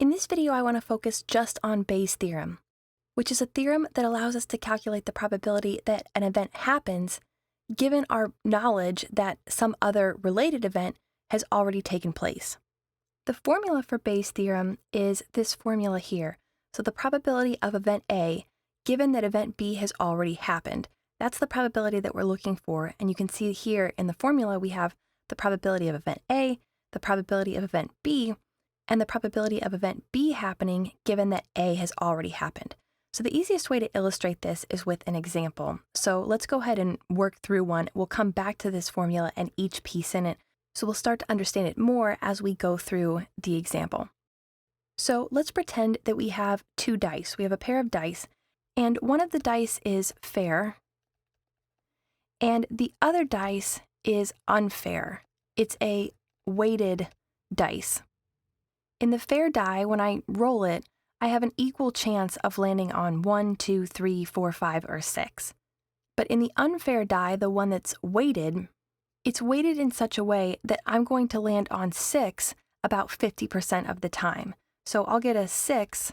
In this video, I want to focus just on Bayes' theorem, which is a theorem that allows us to calculate the probability that an event happens given our knowledge that some other related event has already taken place. The formula for Bayes' theorem is this formula here. So the probability of event A, given that event B has already happened, that's the probability that we're looking for. And you can see here in the formula, we have the probability of event A, the probability of event B, and the probability of event B happening given that A has already happened. So the easiest way to illustrate this is with an example. So let's go ahead and work through one. We'll come back to this formula and each piece in it. So we'll start to understand it more as we go through the example. So let's pretend that we have two dice. We have a pair of dice, and one of the dice is fair, and the other dice is unfair. It's a weighted dice. In the fair die, when I roll it, I have an equal chance of landing on 1, 2, 3, 4, 5, or 6. But in the unfair die, the one that's weighted, it's weighted in such a way that I'm going to land on 6 about 50% of the time. So I'll get a 6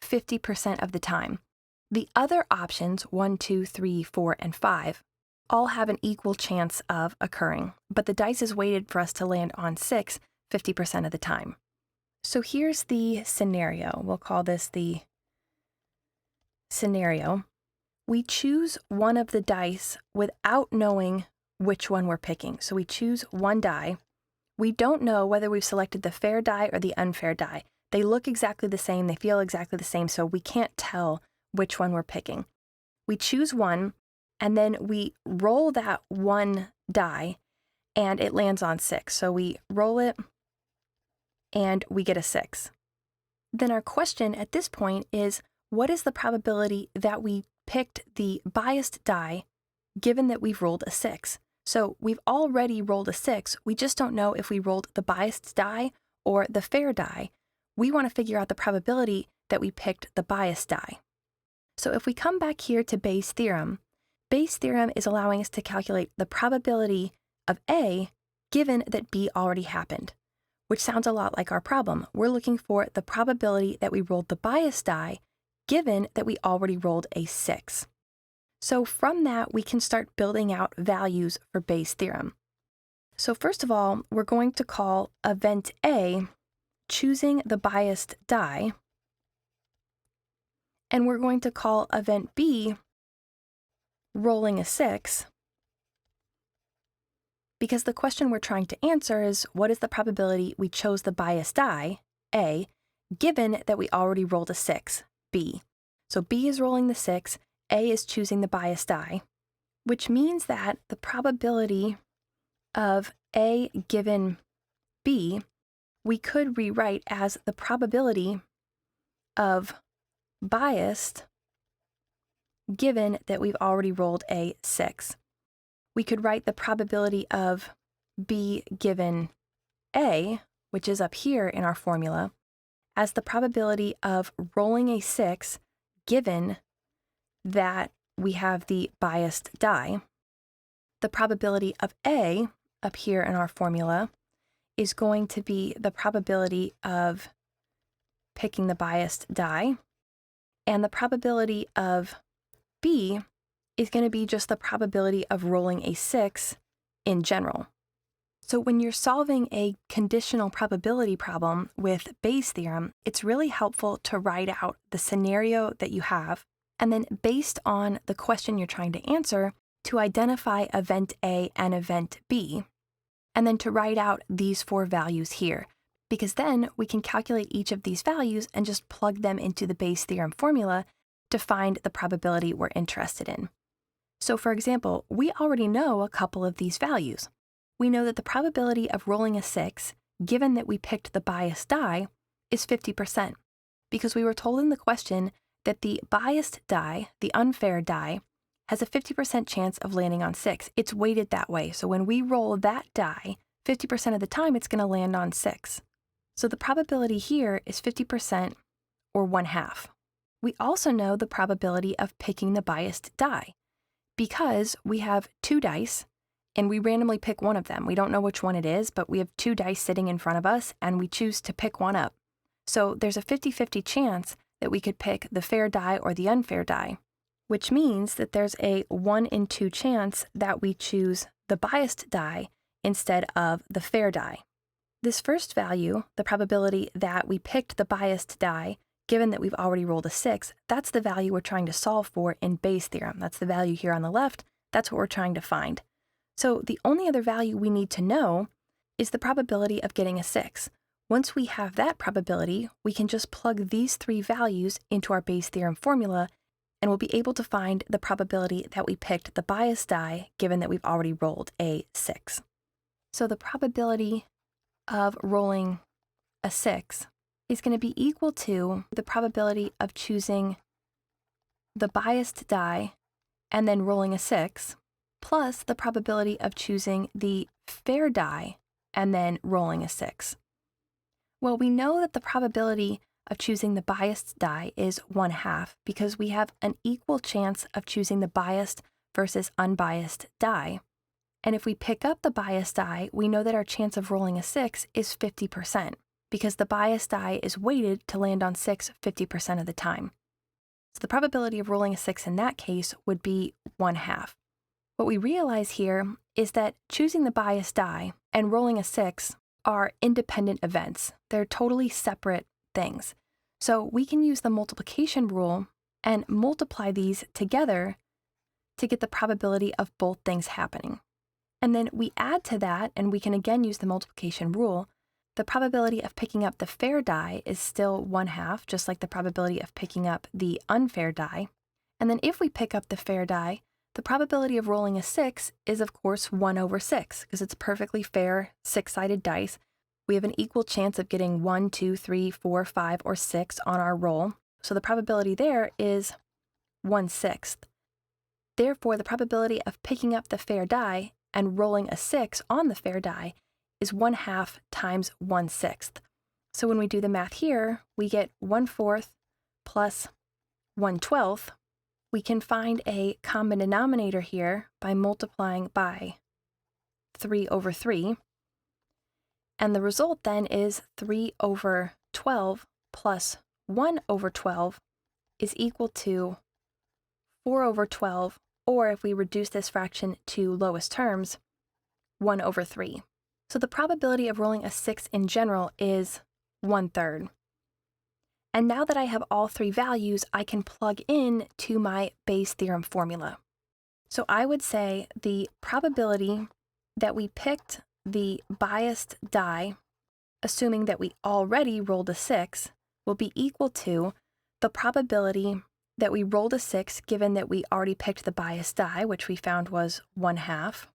50% of the time. The other options, 1, 2, 3, 4, and 5, all have an equal chance of occurring, but the dice is weighted for us to land on 6 50% of the time. So here's the scenario. We'll call this the scenario. We choose one of the dice without knowing which one we're picking. So we choose one die. We don't know whether we've selected the fair die or the unfair die. They look exactly the same, they feel exactly the same, so we can't tell which one we're picking. We choose one, and then we roll that one die, and it lands on 6. So we roll it, and we get a 6. Then our question at this point is, what is the probability that we picked the biased die given that we've rolled a 6? So we've already rolled a 6, we just don't know if we rolled the biased die or the fair die. We want to figure out the probability that we picked the biased die. So if we come back here to Bayes' theorem is allowing us to calculate the probability of A given that B already happened, which sounds a lot like our problem. We're looking for the probability that we rolled the biased die given that we already rolled a 6. So from that, we can start building out values for Bayes' theorem. So first of all, we're going to call event A choosing the biased die, and we're going to call event B rolling a 6, because the question we're trying to answer is, what is the probability we chose the biased die, A, given that we already rolled a 6, B? So B is rolling the 6, A is choosing the biased die, which means that the probability of A given B, we could rewrite as the probability of biased given that we've already rolled a 6. We could write the probability of B given A, which is up here in our formula, as the probability of rolling a 6 given that we have the biased die. The probability of A, up here in our formula, is going to be the probability of picking the biased die, and the probability of B is going to be just the probability of rolling a 6 in general. So when you're solving a conditional probability problem with Bayes' theorem, it's really helpful to write out the scenario that you have, and then based on the question you're trying to answer, to identify event A and event B, and then to write out these 4 values here, because then we can calculate each of these values and just plug them into the Bayes' theorem formula to find the probability we're interested in. So for example, we already know a couple of these values. We know that the probability of rolling a 6, given that we picked the biased die, is 50%, because we were told in the question that the biased die, the unfair die, has a 50% chance of landing on 6. It's weighted that way, so when we roll that die, 50% of the time it's going to land on 6. So the probability here is 50%, or 1/2. We also know the probability of picking the biased die, because we have 2 dice, and we randomly pick one of them. We don't know which one it is, but we have 2 dice sitting in front of us, and we choose to pick one up. So there's a 50-50 chance that we could pick the fair die or the unfair die, which means that there's a 1 in 2 chance that we choose the biased die instead of the fair die. This first value, the probability that we picked the biased die, given that we've already rolled a 6, that's the value we're trying to solve for in Bayes' theorem. That's the value here on the left. That's what we're trying to find. So the only other value we need to know is the probability of getting a 6. Once we have that probability, we can just plug these 3 values into our Bayes' theorem formula, and we'll be able to find the probability that we picked the biased die, given that we've already rolled a 6. So the probability of rolling a 6 is going to be equal to the probability of choosing the biased die and then rolling a 6, plus the probability of choosing the fair die and then rolling a 6. Well, we know that the probability of choosing the biased die is 1/2 because we have an equal chance of choosing the biased versus unbiased die. And if we pick up the biased die, we know that our chance of rolling a 6 is 50% because the biased die is weighted to land on 6 50% of the time. So the probability of rolling a 6 in that case would be 1/2. What we realize here is that choosing the biased die and rolling a 6 are independent events. They're totally separate things. So we can use the multiplication rule and multiply these together to get the probability of both things happening. And then we add to that, and we can again use the multiplication rule. The probability of picking up the fair die is still 1/2, just like the probability of picking up the unfair die. And then if we pick up the fair die, the probability of rolling a 6 is, of course, 1/6, because it's perfectly fair 6-sided dice. We have an equal chance of getting 1, 2, 3, 4, 5, or 6 on our roll. So the probability there is 1/6. Therefore, the probability of picking up the fair die and rolling a 6 on the fair die is 1/2 times 1/6. So when we do the math here, we get 1/4 plus 1/12. We can find a common denominator here by multiplying by 3/3. And the result then is 3/12 plus 1/12 is equal to 4/12, or if we reduce this fraction to lowest terms, 1/3. So the probability of rolling a 6 in general is 1/3. And now that I have all 3 values, I can plug in to my Bayes' theorem formula. So I would say the probability that we picked the biased die, assuming that we already rolled a 6, will be equal to the probability that we rolled a 6 given that we already picked the biased die, which we found was 1/2,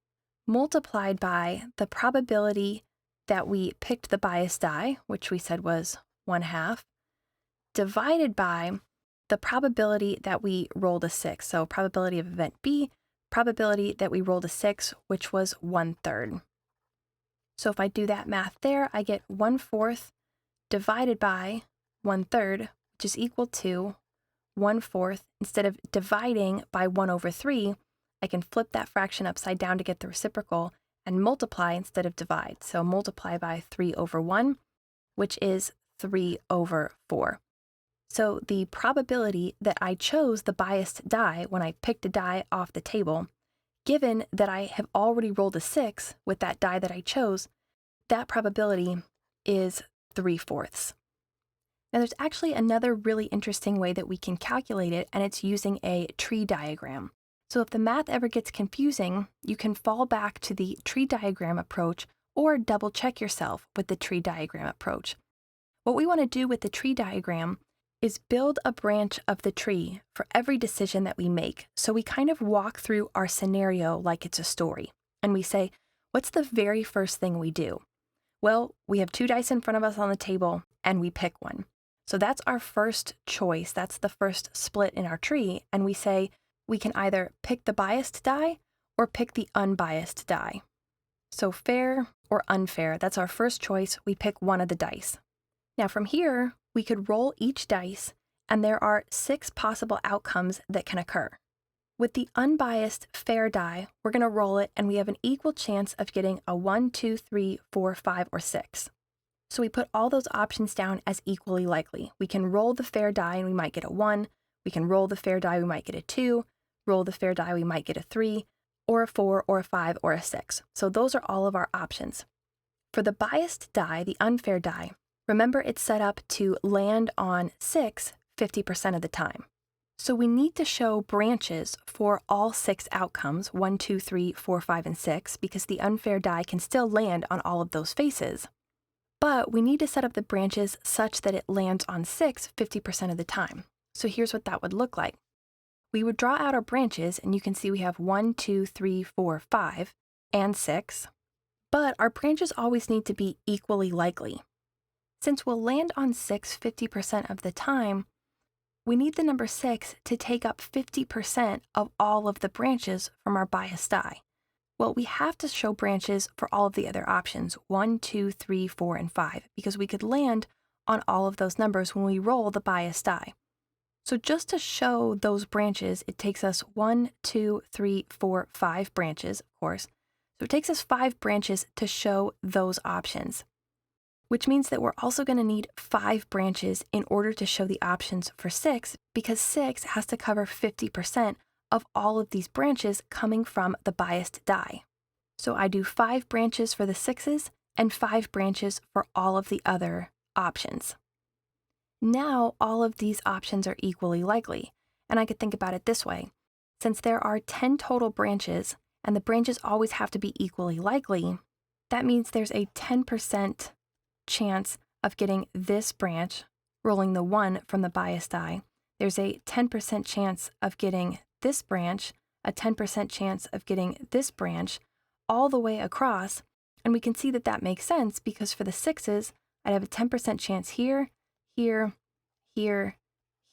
multiplied by the probability that we picked the biased die, which we said was 1/2, divided by the probability that we rolled a 6. So probability of event B, probability that we rolled a 6, which was 1/3. So if I do that math there, I get 1/4 divided by 1/3, which is equal to 1/4. Instead of dividing by 1/3, I can flip that fraction upside down to get the reciprocal and multiply instead of divide. So multiply by 3/1, which is 3/4. So the probability that I chose the biased die when I picked a die off the table, given that I have already rolled a 6 with that die that I chose, that probability is 3/4. Now there's actually another really interesting way that we can calculate it, and it's using a tree diagram. So if the math ever gets confusing, you can fall back to the tree diagram approach or double check yourself with the tree diagram approach. What we want to do with the tree diagram is build a branch of the tree for every decision that we make. So we kind of walk through our scenario like it's a story. And we say, what's the very first thing we do? Well, we have 2 dice in front of us on the table and we pick one. So that's our first choice. That's the first split in our tree. And we say we can either pick the biased die or pick the unbiased die. So fair or unfair, that's our first choice. We pick one of the dice. Now from here, we could roll each dice, and there are 6 possible outcomes that can occur. With the unbiased fair die, we're going to roll it, and we have an equal chance of getting a 1, 2, 3, 4, 5, or 6. So we put all those options down as equally likely. We can roll the fair die and we might get a 1. We can roll the fair die, we might get a 2. Roll the fair die, we might get a 3, or a 4, or a 5, or a 6. So those are all of our options. For the biased die, the unfair die, remember it's set up to land on 6 50% of the time. So we need to show branches for all 6 outcomes, 1, 2, 3, 4, 5, and 6, because the unfair die can still land on all of those faces. But we need to set up the branches such that it lands on 6 50% of the time. So here's what that would look like. We would draw out our branches, and you can see we have 1, 2, 3, 4, 5, and 6. But our branches always need to be equally likely. Since we'll land on 6 50% of the time, we need the number 6 to take up 50% of all of the branches from our biased die. Well, we have to show branches for all of the other options, 1, 2, 3, 4, and 5, because we could land on all of those numbers when we roll the biased die. So just to show those branches, it takes us 1, 2, 3, 4, 5 branches, of course. So it takes us 5 branches to show those options, which means that we're also going to need 5 branches in order to show the options for 6, because 6 has to cover 50% of all of these branches coming from the biased die. So I do 5 branches for the 6s and 5 branches for all of the other options. Now all of these options are equally likely, and I could think about it this way. Since there are 10 total branches, and the branches always have to be equally likely, that means there's a 10% chance of getting this branch, rolling the 1 from the biased die. There's a 10% chance of getting this branch, a 10% chance of getting this branch, all the way across, and we can see that that makes sense because for the 6s, I'd have a 10% chance here, here, here,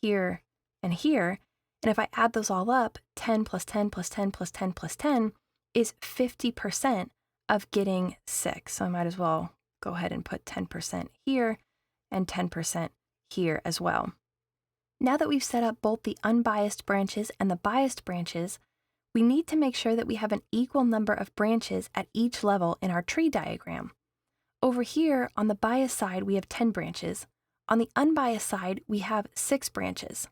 here, and here, and if I add those all up, 10 plus 10 plus 10 plus 10 plus 10 is 50% of getting 6. So I might as well go ahead and put 10% here and 10% here as well. Now that we've set up both the unbiased branches and the biased branches, we need to make sure that we have an equal number of branches at each level in our tree diagram. Over here, on the biased side, we have 10 branches. On the unbiased side, we have 6 branches.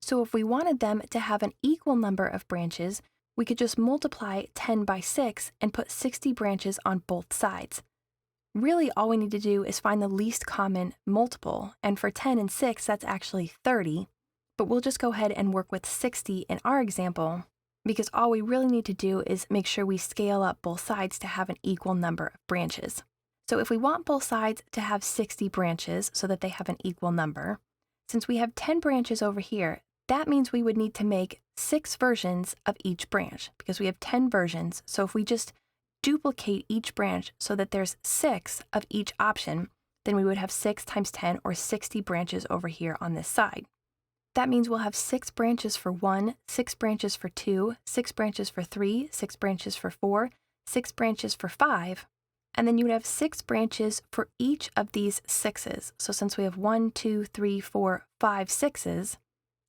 So if we wanted them to have an equal number of branches, we could just multiply 10 by 6 and put 60 branches on both sides. Really, all we need to do is find the least common multiple, and for 10 and 6, that's actually 30, but we'll just go ahead and work with 60 in our example, because all we really need to do is make sure we scale up both sides to have an equal number of branches. So if we want both sides to have 60 branches so that they have an equal number, since we have 10 branches over here, that means we would need to make 6 versions of each branch, because we have 10 versions, so if we just duplicate each branch so that there's 6 of each option, then we would have 6 times 10 or 60 branches over here on this side. That means we'll have 6 branches for 1, 6 branches for 2, 6 branches for 3, 6 branches for 4, 6 branches for 5, and then you would have 6 branches for each of these 6s. So since we have 1, 2, 3, 4, 5 6s,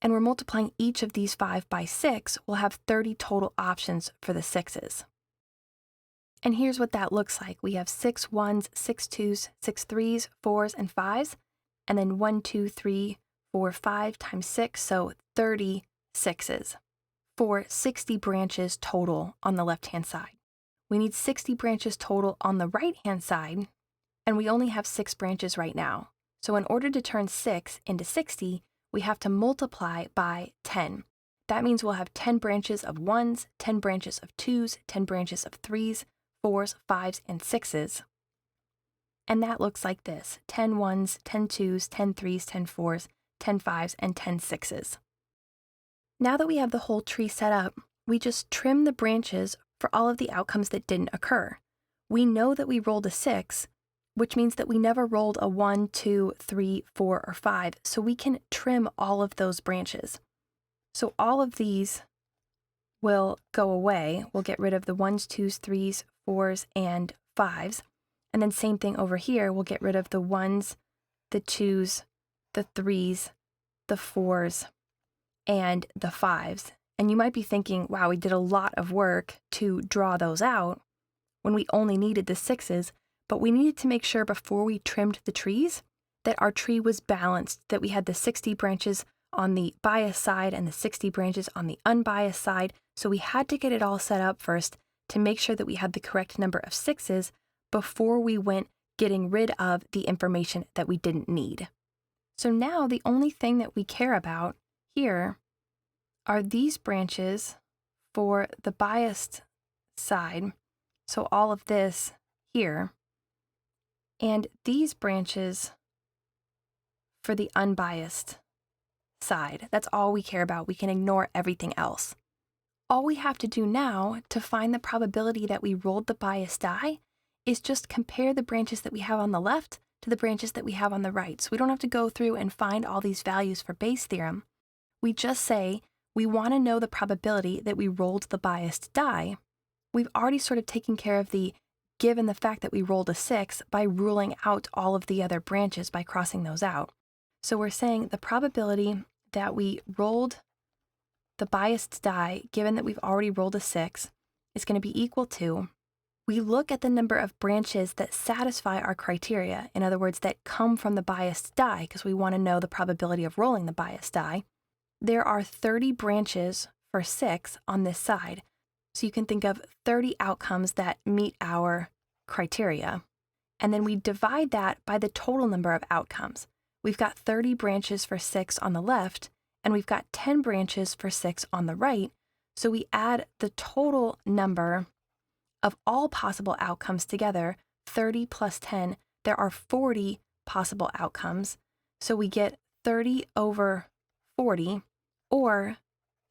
and we're multiplying each of these 5 by 6, we'll have 30 total options for the 6s. And here's what that looks like. We have 6 1s, 6 2s, 6 3s, 4s, and 5s, and then 1, 2, 3, 4, 5 times 6, so 30 6s for 60 branches total on the left-hand side. We need 60 branches total on the right-hand side, and we only have 6 branches right now. So in order to turn 6 into 60, we have to multiply by 10. That means we'll have 10 branches of 1s, 10 branches of 2s, 10 branches of 3s, 4s, 5s, and 6s. And that looks like this: 10 1s, 10 2s, 10 3s, 10 4s, 10 5s, and 10 6s. Now that we have the whole tree set up, we just trim the branches for all of the outcomes that didn't occur. We know that we rolled a 6, which means that we never rolled a 1, 2, 3, 4, or 5, so we can trim all of those branches. So all of these will go away. We'll get rid of the 1s, 2s, 3s, 4s, and 5s. And then same thing over here, we'll get rid of the 1s, the 2s, the 3s, the 4s, and the 5s. And you might be thinking, wow, we did a lot of work to draw those out when we only needed the 6s, but we needed to make sure before we trimmed the trees that our tree was balanced, that we had the 60 branches on the biased side and the 60 branches on the unbiased side. So we had to get it all set up first to make sure that we had the correct number of sixes before we went getting rid of the information that we didn't need. So now the only thing that we care about here are these branches for the biased side, so all of this here, and these branches for the unbiased side. That's all we care about. We can ignore everything else. All we have to do now to find the probability that we rolled the biased die is just compare the branches that we have on the left to the branches that we have on the right. So we don't have to go through and find all these values for Bayes' theorem. We just say we want to know the probability that we rolled the biased die. We've already sort of taken care of the given the fact that we rolled a 6 by ruling out all of the other branches by crossing those out. So we're saying the probability that we rolled the biased die, given that we've already rolled a 6, is going to be equal to, we look at the number of branches that satisfy our criteria, in other words, that come from the biased die, because we want to know the probability of rolling the biased die. There are 30 branches for 6 on this side, so you can think of 30 outcomes that meet our criteria. And then we divide that by the total number of outcomes. We've got 30 branches for 6 on the left, and we've got 10 branches for 6 on the right, so we add the total number of all possible outcomes together, 30 plus 10, there are 40 possible outcomes, so we get 30 over 40, or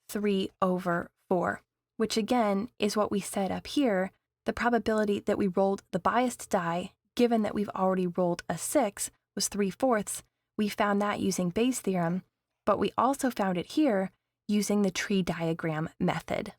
3 over 4, which again is what we said up here, the probability that we rolled the biased die, given that we've already rolled a 6, was 3/4. We found that using Bayes' theorem, but we also found it here using the tree diagram method.